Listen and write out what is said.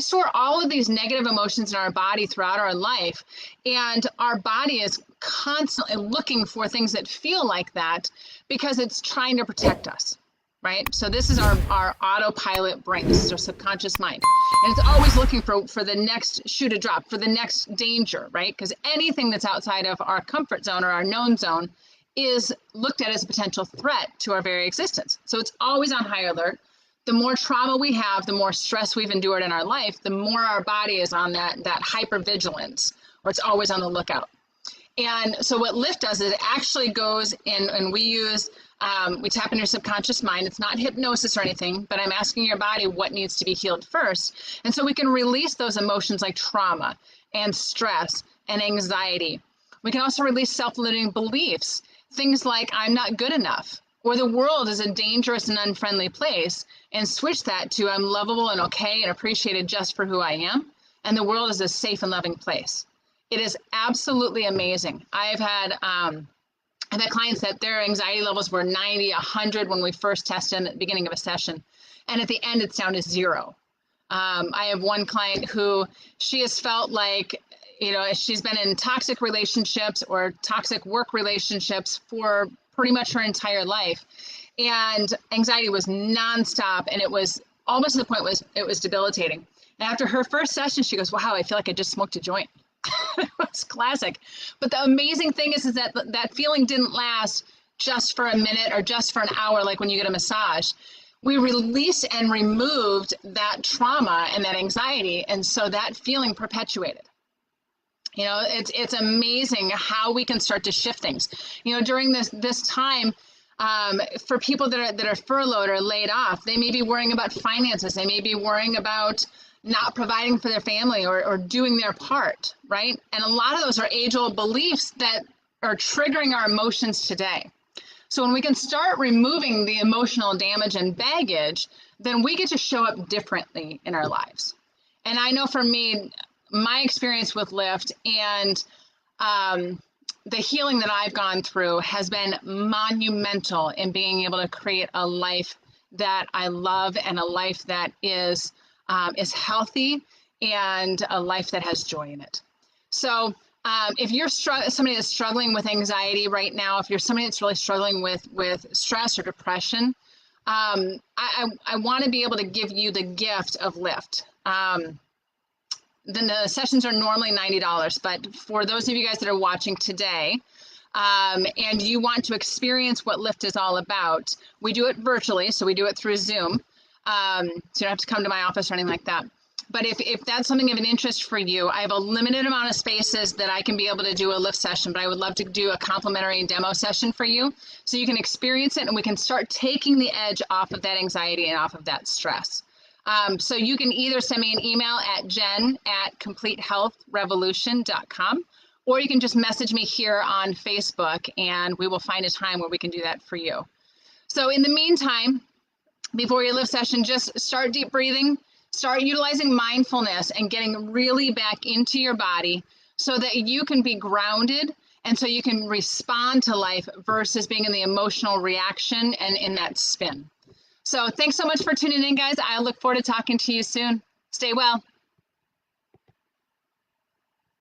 we store all of these negative emotions in our body throughout our life, and our body is constantly looking for things that feel like that because it's trying to protect us, right? So this is our autopilot brain. This is our subconscious mind. And it's always looking for the next shoe to drop, for the next danger, right? Because anything that's outside of our comfort zone or our known zone is looked at as a potential threat to our very existence. So it's always on high alert. The more trauma we have, the more stress we've endured in our life, the more our body is on that hypervigilance, or it's always on the lookout. And so what Lift does is it actually goes in, and we tap into your subconscious mind. It's not hypnosis or anything, but I'm asking your body what needs to be healed first. And so we can release those emotions like trauma and stress and anxiety. We can also release self-limiting beliefs, things like I'm not good enough, or the world is a dangerous and unfriendly place, and switch that to I'm lovable and okay and appreciated just for who I am, and the world is a safe and loving place. It is absolutely amazing. I've had clients that their anxiety levels were 90, 100 when we first tested at the beginning of a session, and at the end it's down to 0. I have one client who she has felt like, she's been in toxic relationships or toxic work relationships for pretty much her entire life. And anxiety was nonstop, and it was almost to the point it was debilitating. And after her first session, she goes, wow, I feel like I just smoked a joint. It was classic. But the amazing thing is that that feeling didn't last just for a minute or just for an hour, like when you get a massage. We released and removed that trauma and that anxiety, and so that feeling perpetuated. It's amazing how we can start to shift things. During this time, for people that are furloughed or laid off, they may be worrying about finances. They may be worrying about not providing for their family or doing their part, right? And a lot of those are age-old beliefs that are triggering our emotions today. So when we can start removing the emotional damage and baggage, then we get to show up differently in our lives. And I know for me, my experience with Lift and the healing that I've gone through has been monumental in being able to create a life that I love and a life that is healthy and a life that has joy in it. So if you're somebody that's struggling with anxiety right now, if you're somebody that's really struggling with stress or depression, I want to be able to give you the gift of Lift. Then the sessions are normally $90, but for those of you guys that are watching today, and you want to experience what Lift is all about, we do it virtually, so we do it through Zoom. So you don't have to come to my office or anything like that. But if that's something of an interest for you, I have a limited amount of spaces that I can be able to do a Lift session, but I would love to do a complimentary demo session for you so you can experience it and we can start taking the edge off of that anxiety and off of that stress. So you can either send me an email at jen@CompleteHealthRevolution.com, or you can just message me here on Facebook and we will find a time where we can do that for you. So in the meantime, before your Lift session, just start deep breathing, start utilizing mindfulness and getting really back into your body so that you can be grounded and so you can respond to life versus being in the emotional reaction and in that spin. So thanks so much for tuning in, guys. I look forward to talking to you soon. Stay well.